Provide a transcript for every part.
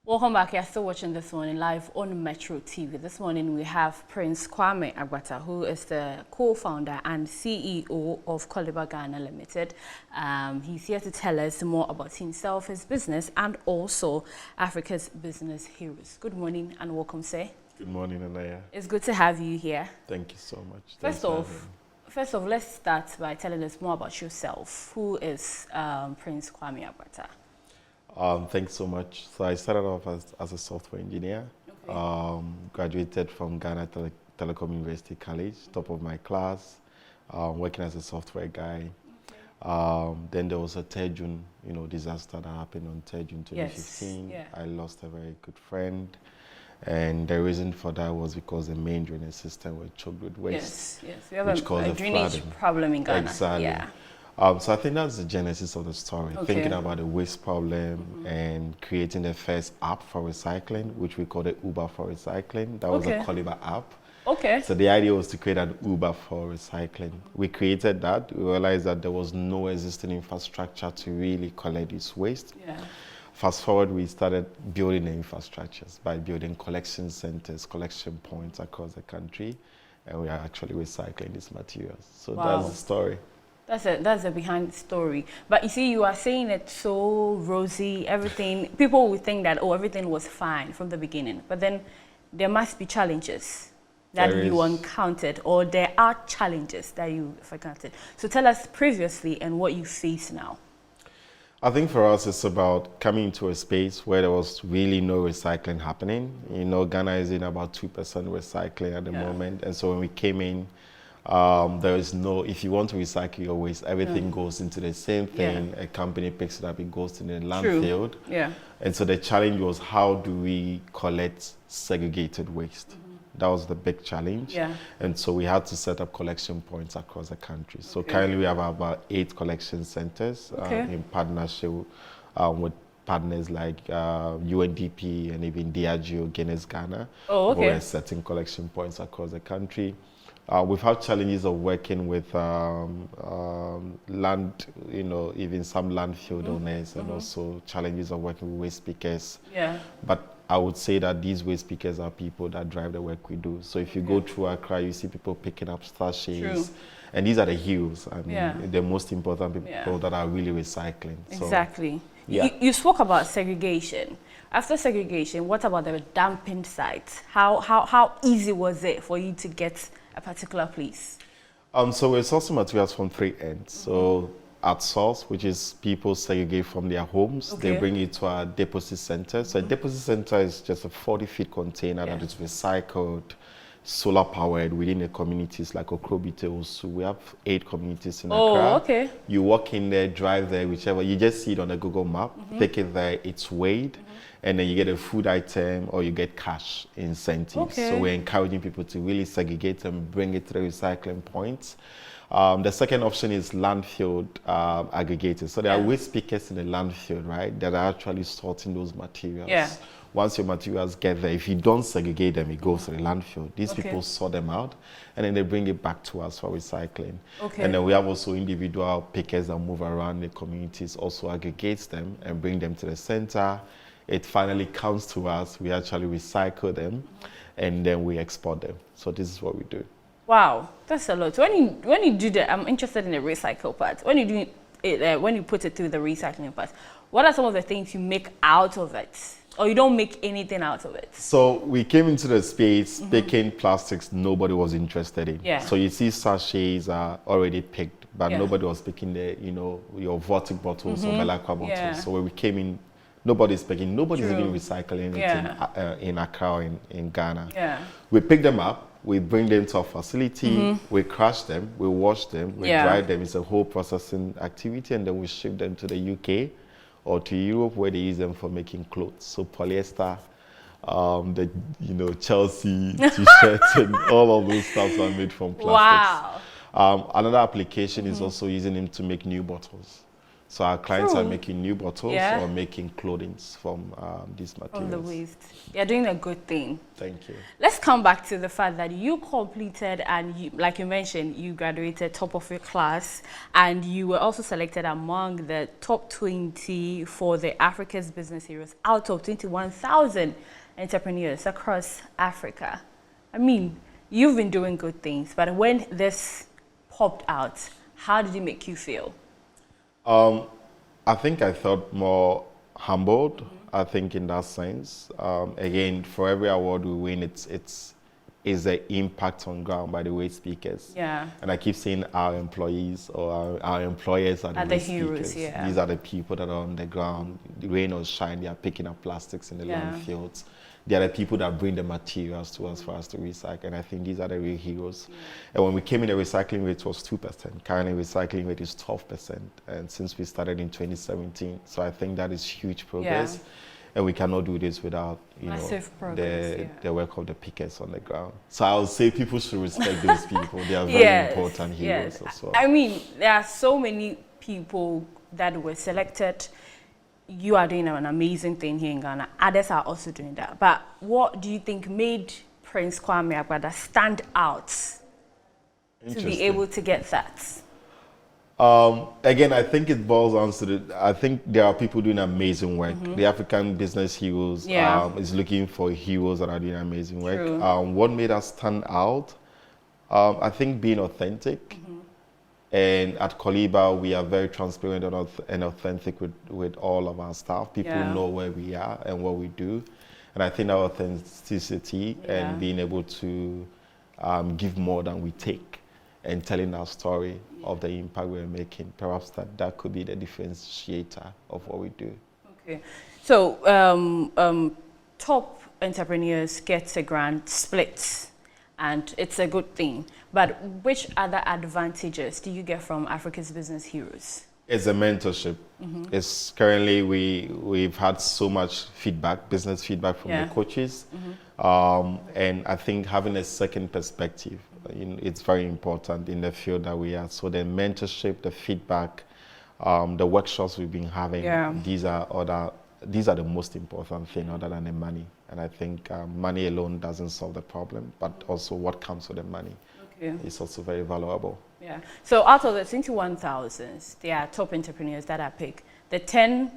Welcome back. You're still watching this morning live on Metro TV. This morning we have Prince Kwame Agbata, who is the co-founder and CEO of Coliba Ghana Limited. He's here to tell us more about himself, his business, and also Africa's business heroes. Good morning and welcome, sir. Good morning, Anaya. It's good to have you here. Thank you so much. First off, let's start by telling us more about yourself. Who is Prince Kwame Agbata? Thanks so much. So I started off as a software engineer. Okay. Graduated from Ghana Telecom University College, top of my class, working as a software guy. Okay. Then there was a 3rd June, disaster that happened on 3rd June 2015. Yes. Yeah. I lost a very good friend. And the reason for that was because the main drainage system was choked with waste. Yes. We have a drainage problem in Ghana. Exactly. Yeah. So I think that's the genesis of the story, thinking about the waste problem and creating the first app for recycling, which we call the Uber for recycling. That was a Coliba app. Okay. So the idea was to create an Uber for recycling. We created that. We realized that there was no existing infrastructure to really collect this waste. Yeah. Fast forward, we started building the infrastructures by building collection centers, collection points across the country, and we are actually recycling these materials. So that's the story. That's the behind the story. But you see, you are saying it so rosy, everything. People would think that, everything was fine from the beginning. But then there must be challenges that you encountered, or there are challenges that you've encountered. So tell us previously and what you face now. I think for us, it's about coming into a space where there was really no recycling happening. Ghana is in about 2% recycling at the moment. And so when we came in, there is no, if you want to recycle your waste, everything goes into the same thing. A company picks it up, it goes to the landfill. Yeah. And so the challenge was, how do we collect segregated waste? That was the big challenge. Yeah. And so we had to set up collection points across the country. So currently we have about 8 collection centers in partnership with partners like UNDP and even Diageo, Guinness Ghana. We're setting collection points across the country. We've had challenges of working with land, even some landfill owners, and also challenges of working with waste pickers. Yeah. But I would say that these waste pickers are people that drive the work we do. So if you go through Accra, you see people picking up sachets. And these are the heroes. I mean, the most important people that are really recycling. Exactly. So, you spoke about segregation. After segregation, what about the dumping sites? How easy was it for you to get a particular place? So we're sourcing materials from 3 ends. So at source, which is people segregate from their homes, they bring it to our deposit center. So a deposit center is just a 40-feet container that is recycled, solar powered within the communities like Okrobite. So we have 8 communities in Accra. You walk in there, drive there, whichever. You just see it on the Google map, take it there, it's weighed. And then you get a food item or you get cash incentives. So we're encouraging people to really segregate and bring it to the recycling points. The second option is landfill aggregators. So there are waste pickers in the landfill, right, that are actually sorting those materials. Yeah. Once your materials get there, if you don't segregate them, it goes to the landfill. These people sort them out, and then they bring it back to us for recycling. And then we have also individual pickers that move around the communities, also aggregates them and bring them to the center. It finally comes to us, we actually recycle them, and then we export them. So this is what we do. Wow, that's a lot. So when you do that, I'm interested in the recycle part. When you do it, when you put it through the recycling part, what are some of the things you make out of it? Or you don't make anything out of it? So we came into the space picking plastics nobody was interested in. Yeah. So you see sachets are already picked, but nobody was picking the, your Vortic bottles or Belacqua bottles. Yeah. So when we came in, nobody's picking, nobody's even recycling anything in Accra or in Ghana. Yeah. We pick them up, we bring them to our facility, we crush them, we wash them, we dry them. It's a whole processing activity, and then we ship them to the UK or to Europe, where they use them for making clothes. So polyester, the Chelsea t-shirts and all of those stuff are made from plastics. Wow. Another application is also using them to make new bottles. So our clients True. are making new bottles Yeah. or making clothing from these materials. From the waste. You're doing a good thing. Thank you. Let's come back to the fact that you completed and you, like you mentioned, you graduated top of your class and you were also selected among the top 20 for the Africa's Business Heroes out of 21,000 entrepreneurs across Africa. I mean, you've been doing good things, but when this popped out, how did it make you feel? I think I felt more humbled. I think in that sense, again, for every award we win, it's the impact on ground by the way speakers. Yeah. And I keep saying our employees or our employers are the heroes. speakers. Yeah. These are the people that are on the ground. The rain or shine, they are picking up plastics in the landfills. They are the people that bring the materials to us for us to recycle. And I think these are the real heroes. And when we came in, the recycling rate was 2%. Currently, recycling rate is 12%. And since we started in 2017, so I think that is huge progress. Yeah. And we cannot do this without, the work of the pickers on the ground. So I would say people should respect those people. They are very important heroes as well. I mean, there are so many people that were selected. You are doing an amazing thing here in Ghana. Others are also doing that. But what do you think made Prince Kwame Agbata stand out to be able to get that? Again, I think it boils down to I think there are people doing amazing work. The African Business Heroes is looking for heroes that are doing amazing work. What made us stand out? I think being authentic. And at Coliba, we are very transparent and authentic with all of our staff. People know where we are and what we do. And I think our authenticity and being able to give more than we take and telling our story of the impact we're making, perhaps that could be the differentiator of what we do. Okay. So top entrepreneurs get a grant split, and it's a good thing. But which other advantages do you get from Africa's Business Heroes? It's a mentorship. It's currently we've had so much feedback, business feedback from the coaches, and I think having a second perspective, it's very important in the field that we are. So the mentorship, the feedback, the workshops we've been having, these are the most important thing other than the money. And I think money alone doesn't solve the problem, but also what comes with the money is also very valuable. Yeah. So out of the 21,000, there are top entrepreneurs that are picked. The 10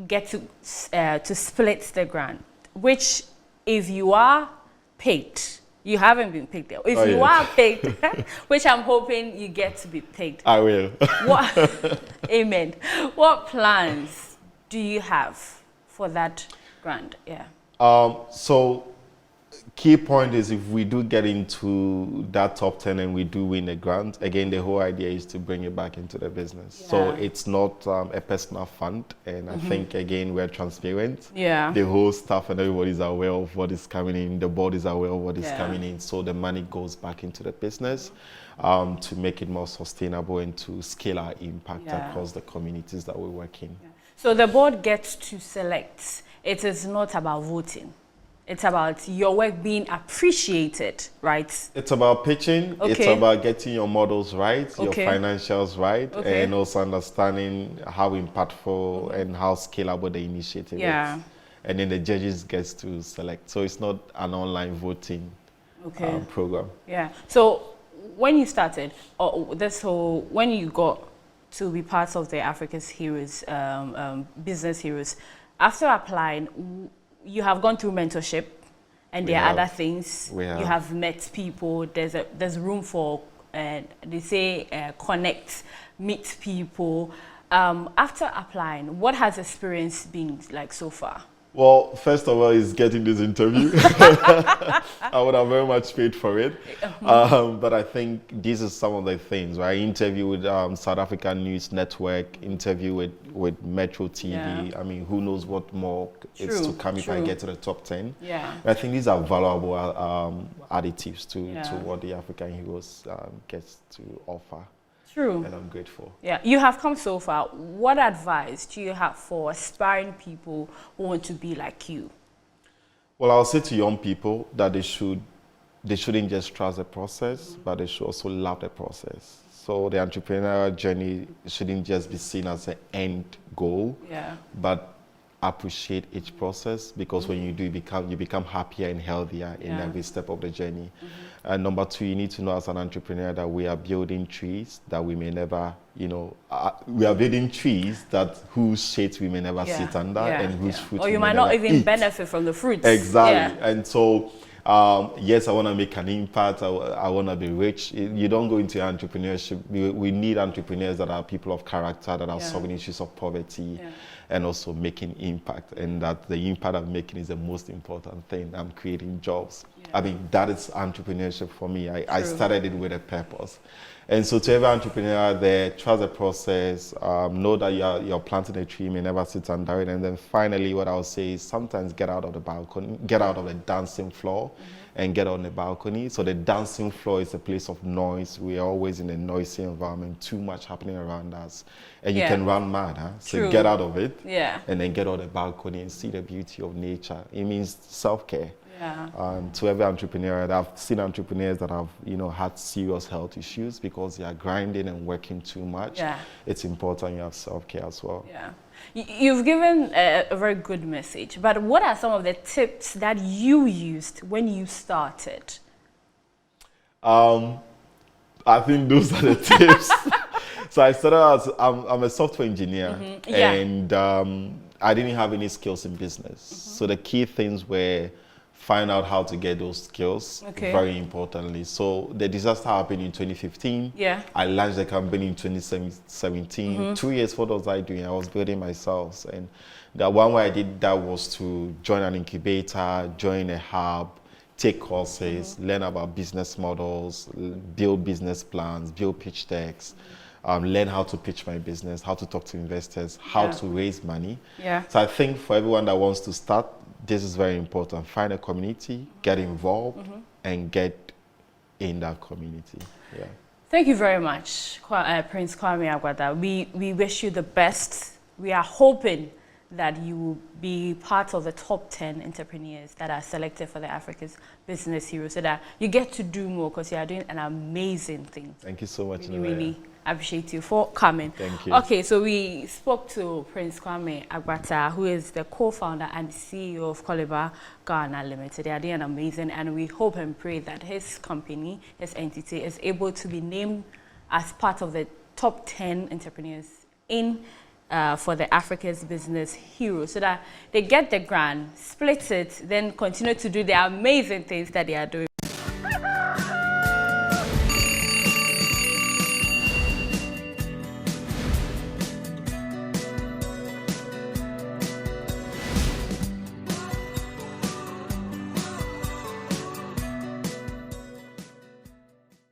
get to split the grant, which if you are picked, you haven't been picked. If you are picked, which I'm hoping you get to be picked. I will. Amen. What plans do you have for that grant? Yeah. So key point is if we do get into that top 10 and we do win a grant, again, the whole idea is to bring it back into the business. Yeah. So it's not a personal fund. And I think, again, we're transparent. Yeah. The whole staff and everybody's aware of what is coming in. The board is aware of what is coming in. So the money goes back into the business to make it more sustainable and to scale our impact across the communities that we work in. Yeah. So the board gets to select. It is not about voting. It's about your work being appreciated, right? It's about pitching. Okay. It's about getting your models right, your financials right, and also understanding how impactful and how scalable the initiative is. And then the judges get to select. So it's not an online voting program. Yeah. So when you started, when you got to be part of the Africa's Heroes, Business Heroes, after applying, you have gone through mentorship, and there are other things. You have met people. There's room for they say connect, meet people. After applying, what has experience been like so far? Well, first of all, is getting this interview. I would have very much paid for it. But I think these are some of the things, right? Interview with South African News Network, interview with Metro TV. Yeah. I mean, who knows what more is to come if I get to the top 10. Yeah. I think these are valuable additives to what the African Heroes gets to offer. True. And I'm grateful. Yeah, you have come so far. What advice do you have for aspiring people who want to be like you? Well, I'll say to young people that they shouldn't just trust the process, but they should also love the process. So the entrepreneurial journey shouldn't just be seen as an end goal, but appreciate each process, because when you do, you become happier and healthier in every step of the journey. And number two, you need to know as an entrepreneur that we are building trees that we may never, we are building trees that whose shades we may never sit under and whose fruit or we you may might not never even eat. benefit from the fruits. Exactly. And so yes, I want to make an impact. I want to be rich. You don't go into entrepreneurship. We need entrepreneurs that are people of character, that are solving issues of poverty and also making impact. And that the impact I'm making is the most important thing. I'm creating jobs. I mean, that is entrepreneurship for me. I started it with a purpose. And so to every entrepreneur there, trust the process, know that you're planting a tree, you may never sit under it. And then finally, what I'll say is sometimes get out of the balcony, get out of the dancing floor and get on the balcony. So the dancing floor is a place of noise. We are always in a noisy environment, too much happening around us. And you can run mad, huh? So get out of it and then get on the balcony and see the beauty of nature. It means self-care. To every entrepreneur, I've seen entrepreneurs that have, had serious health issues because they are grinding and working too much. It's important you have self-care as well. You've given a very good message, but what are some of the tips that you used when you started? I think those are the tips. So I started as, I'm a software engineer and I didn't have any skills in business. So the key things were find out how to get those skills, very importantly. So the disaster happened in 2015. I launched the company in 2017. 2 years, what was I doing? I was building myself. And the one way I did that was to join an incubator, join a hub, take courses, learn about business models, build business plans, build pitch decks, learn how to pitch my business, how to talk to investors, how to raise money. So I think for everyone that wants to start, this is very important. Find a community, get involved, and get in that community. Thank you very much, Prince Kwame Agbata. We wish you the best. We are hoping that you will be part of the top 10 entrepreneurs that are selected for the Africa's Business Heroes, so that you get to do more, because you are doing an amazing thing. Thank you so much. Really appreciate you for coming. Thank you. Okay, so we spoke to Prince Kwame Agbata, who is the co-founder and CEO of Coliba Ghana Limited. They are doing amazing, and we hope and pray that his company, his entity, is able to be named as part of the top 10 entrepreneurs in for the Africa's Business Heroes, so that they get the grant, split it, then continue to do the amazing things that they are doing.